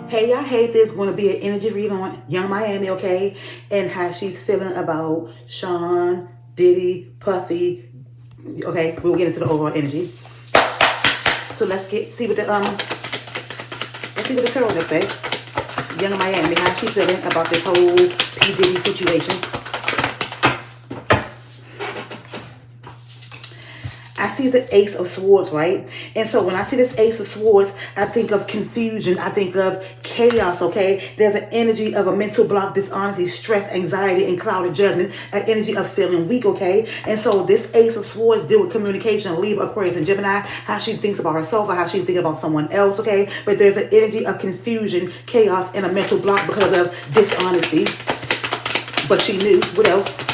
Hey y'all, hey, there's going to be an energy read on Young Miami, okay? And how she's feeling about Sean, Diddy, Puffy. Okay, we'll get into the overall energy. So see what the tarot will say. Young Miami, how she feeling about this whole P. Diddy situation. I see the Ace of Swords, right? And so when I see this Ace of Swords, I think of confusion. I think of chaos, okay? There's an energy of a mental block, dishonesty, stress, anxiety, and clouded judgment. An energy of feeling weak, okay? And so this Ace of Swords deal with communication, Libra, Aquarius, and Gemini, how she thinks about herself or how she's thinking about someone else, okay? But there's an energy of confusion, chaos, and a mental block because of dishonesty. But she knew. What else?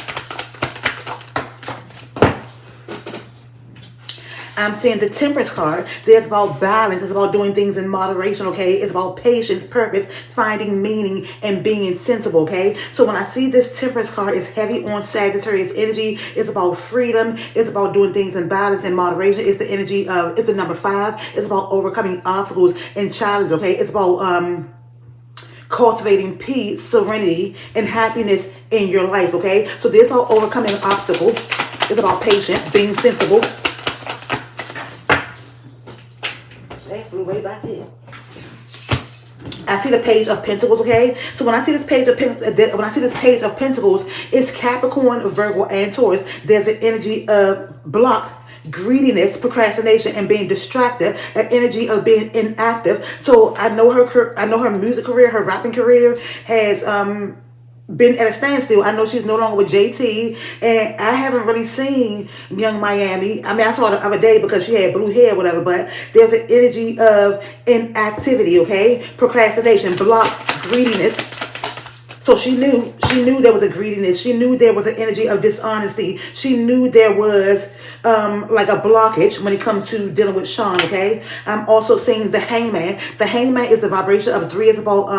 I'm seeing the Temperance card. There's about balance. It's about doing things in moderation, okay? It's about patience, purpose, finding meaning, and being sensible, okay? So when I see this Temperance card, it's heavy on Sagittarius energy. It's about freedom. It's about doing things in balance and moderation. It's the energy of, it's the number 5. It's about overcoming obstacles and challenges, okay? It's about cultivating peace, serenity, and happiness in your life, okay? So there's about overcoming obstacles. It's about patience, being sensible. Way back here. I see the Page of Pentacles, okay? So when I see this Page of Pentacles, it's Capricorn, Virgo, and Taurus. There's an energy of block, greediness, procrastination, and being distracted, an energy of being inactive. So I know her music career, her rapping career has been at a standstill. I know she's no longer with JT, and I haven't really seen Young Miami. I mean, I saw her the other day because she had blue hair, whatever, but there's an energy of inactivity, okay? Procrastination, block, greediness. So she knew there was a greediness. She knew there was an energy of dishonesty. She knew there was like a blockage when it comes to dealing with Sean, okay? I'm also seeing the Hangman. The Hangman is the vibration of 3. It's about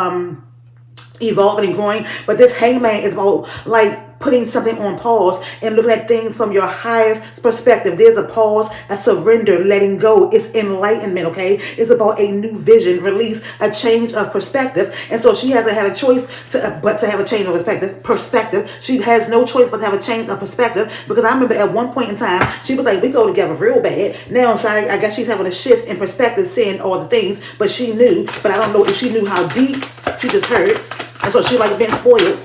evolving and growing, but this Hangman is about like putting something on pause and looking at things from your highest perspective. There's a pause, a surrender, letting go. It's enlightenment, okay? It's about a new vision, release, a change of perspective. And so she hasn't had a choice but to have a change of perspective. She has no choice but to have a change of perspective, because I remember at one point in time she was like, we go together real bad. Now so I guess she's having a shift in perspective, seeing all the things, but she knew, but I don't know if she knew how deep. She just heard. And so she like been spoiled.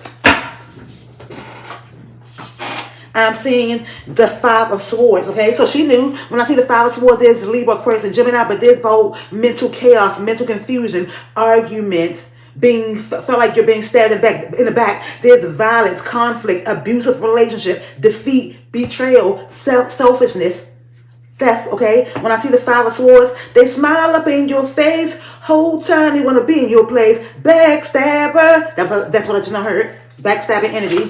I'm seeing the 5 of Swords, okay? So she knew, when I see the 5 of Swords, there's Libra, Aquarius, and Gemini, but there's both mental chaos, mental confusion, argument, feel like you're being stabbed in the back. There's violence, conflict, abusive relationship, defeat, betrayal, selfishness, theft, okay? When I see the 5 of Swords, they smile up in your face, whole time they want to be in your place. Backstabber. That's what I just heard. Backstabbing energy.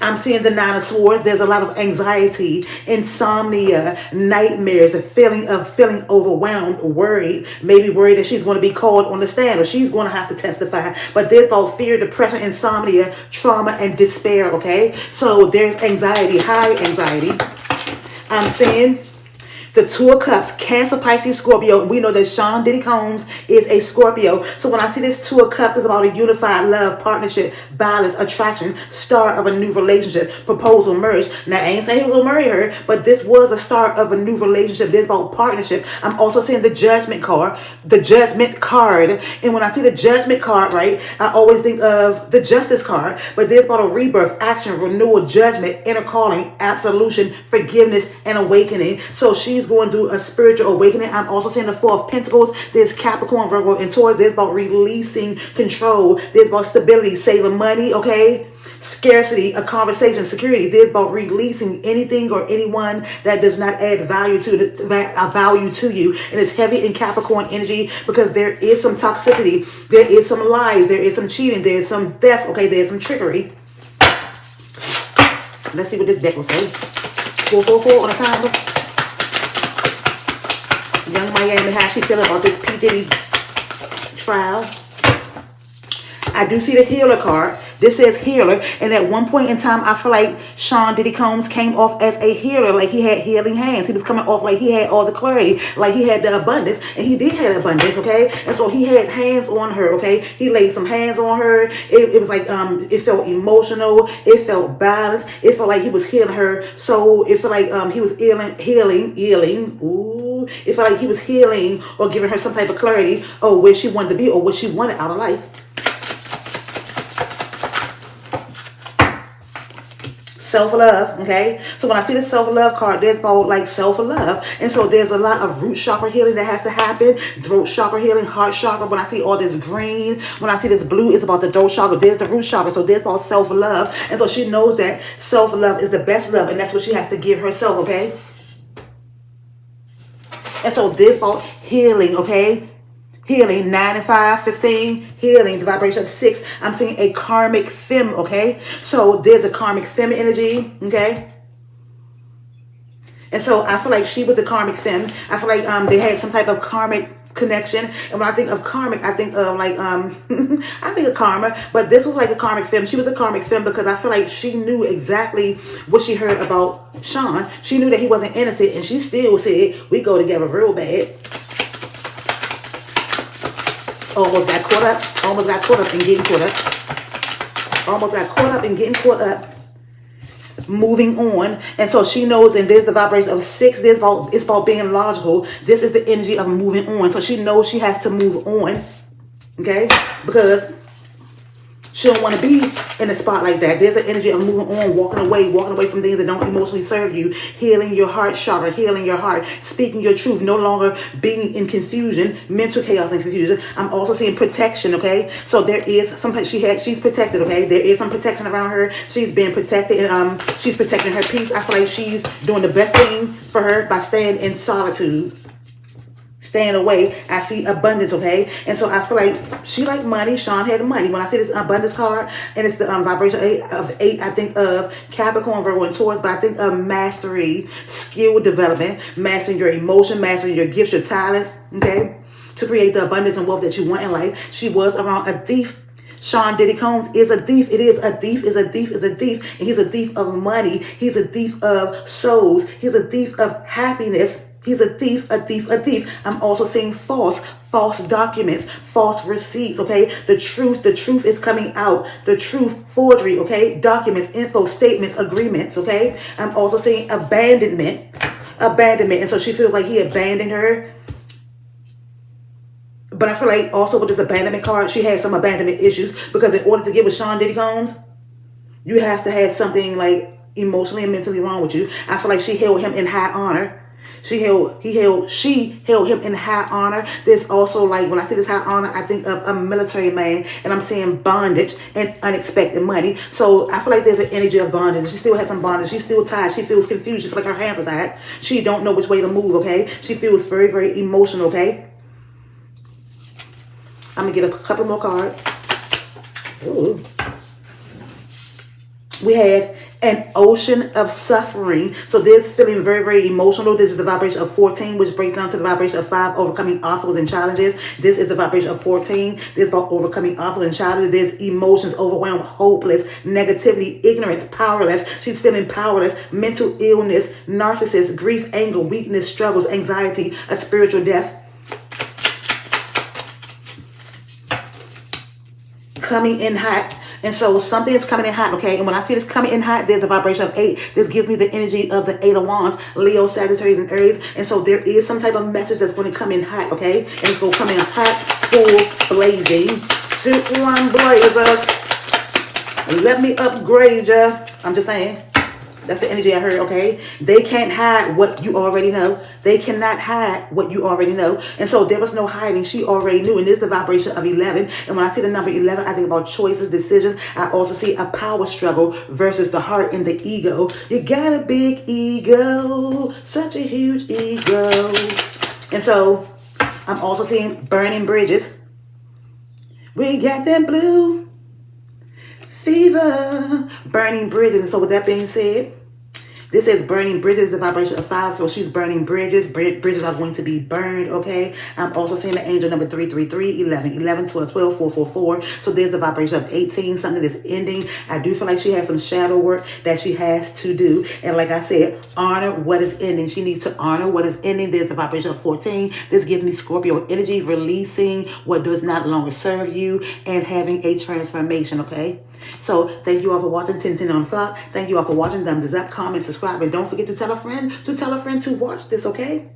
I'm seeing the 9 of Swords. There's a lot of anxiety, insomnia, nightmares, the feeling of feeling overwhelmed, worried, maybe worried that she's going to be called on the stand or she's going to have to testify. But there's about fear, depression, insomnia, trauma, and despair, okay? So there's anxiety, high anxiety. I'm seeing the 2 of Cups, Cancer, Pisces, Scorpio. We know that Sean Diddy Combs is a Scorpio. So when I see this 2 of Cups, it's about a unified love, partnership, balance, attraction, start of a new relationship, proposal, marriage. Now, I ain't saying he was going to marry her, but this was a start of a new relationship. This is about partnership. I'm also seeing the Judgment card, And when I see the Judgment card, right, I always think of the Justice card. But there's about a rebirth, action, renewal, judgment, inner calling, absolution, forgiveness, and awakening. So she's going through a spiritual awakening. I'm also seeing the 4 of Pentacles. There's Capricorn, Virgo, and Taurus. There's about releasing control. There's about stability, saving money, okay? Scarcity, a conversation, security. There's about releasing anything or anyone that does not add value to you. And it's heavy in Capricorn energy because there is some toxicity. There is some lies. There is some cheating. There is some theft. Okay, there's some trickery. Let's see what this deck will say. 444 on a timer. Young Miami, how she feeling about this P. Diddy trial? I do see the healer card. This says healer. And at one point in time, I feel like Sean Diddy Combs came off as a healer. Like he had healing hands. He was coming off like he had all the clarity. Like he had the abundance. And he did have abundance, okay? And so he had hands on her, okay? He laid some hands on her. It was like, it felt emotional. It felt balanced. It felt like he was healing her. So it felt like he was healing. Ooh. It felt like he was healing or giving her some type of clarity or where she wanted to be or what she wanted out of life. Self-love, okay? So when I see the self-love card, there's about like self-love. And so there's a lot of root chakra healing that has to happen. Throat chakra healing, heart chakra. When I see all this green, when I see this blue, it's about the throat chakra. There's the root chakra. So there's about self-love. And so she knows that self-love is the best love. And that's what she has to give herself, okay? And so this about healing, okay? Healing, 9 and 5, 15, healing, the vibration of 6. I'm seeing a karmic femme, okay? So there's a karmic femme energy, okay? And so I feel like she was the karmic femme. I feel like they had some type of karmic connection. And when I think of karmic, I think of like, I think of karma. But this was like a karmic femme. She was a karmic femme because I feel like she knew exactly what she heard about Sean. She knew that he wasn't innocent. And she still said, we go together real bad. Almost got caught up. Almost got caught up and getting caught up. Almost got caught up and getting caught up. Moving on. And so she knows, and there's the vibration of 6. It's about being logical. This is the energy of moving on. So she knows she has to move on. Okay? Because she don't want to be in a spot like that. There's an energy of moving on, walking away from things that don't emotionally serve you, healing your heart chakra, healing your heart, speaking your truth, no longer being in confusion, mental chaos and confusion. I'm also seeing protection, okay? So there is some, she's protected, okay? There is some protection around her. She's being protected, and she's protecting her peace. I feel like she's doing the best thing for her by staying in solitude. Staying away. I see abundance, okay? And so I feel like she like money. Sean had money. When I see this abundance card, and it's the vibration of 8, I think of Capricorn, Virgo, and Taurus, but I think of mastery, skill development, mastering your emotion, mastering your gifts, your talents, okay? To create the abundance and wealth that you want in life. She was around a thief. Sean Diddy Combs is a thief. It is a thief, is a thief, is a thief. And he's a thief of money. He's a thief of souls. He's a thief of happiness. He's a thief, a thief, a thief. I'm also seeing false documents, false receipts, okay? The truth is coming out. The truth, forgery, okay? Documents, info, statements, agreements, okay? I'm also seeing abandonment. And so she feels like he abandoned her. But I feel like also with this abandonment card, she had some abandonment issues because in order to get with Sean Diddy Combs, you have to have something like emotionally and mentally wrong with you. I feel like she held him in high honor. She held him in high honor. There's also like, when I see this high honor, I think of a military man, and I'm seeing bondage and unexpected money. So I feel like there's an energy of bondage. She still has some bondage. She's still tied. She feels confused. She feels like her hands are tied. She don't know which way to move, okay? She feels very, very emotional, okay? I'm going to get a couple more cards. Ooh. We have an ocean of suffering. So this feeling very, very emotional. This is the vibration of 14, which breaks down to the vibration of 5, overcoming obstacles and challenges. This is the vibration of 14. This is about overcoming obstacles and challenges. There's emotions, overwhelmed, hopeless, negativity, ignorance, powerless. She's feeling powerless, mental illness, narcissist, grief, anger, weakness, struggles, anxiety, a spiritual death. Coming in hot. And so something is coming in hot, okay? And when I see this coming in hot, there's a vibration of 8. This gives me the energy of the 8 of Wands, Leo, Sagittarius, and Aries. And so there is some type of message that's going to come in hot, okay? And it's going to come in hot, full, blazing. Sit one blazer. Let me upgrade ya. I'm just saying. That's the energy I heard, okay? They can't hide what you already know. They cannot hide what you already know. And so there was no hiding. She already knew. And this is the vibration of 11. And when I see the number 11, I think about choices, decisions. I also see a power struggle versus the heart and the ego. You got a big ego. Such a huge ego. And so I'm also seeing burning bridges. We got that blue fever. Burning bridges. And so with that being said, This is burning bridges, the vibration of 5. So she's burning bridges. Bridges are going to be burned, okay? I'm also seeing the angel number 333, 11, 11, 12, 12, 444. So there's the vibration of 18, something that's ending. I do feel like she has some shadow work that she has to do. And like I said, honor what is ending. She needs to honor what is ending. There's the vibration of 14. This gives me Scorpio energy, releasing what does not longer serve you and having a transformation, okay? So thank you all for watching 1010 on the clock. Thank you all for watching. Thumbs is up, comment, subscribe, and don't forget to tell a friend to watch this, okay?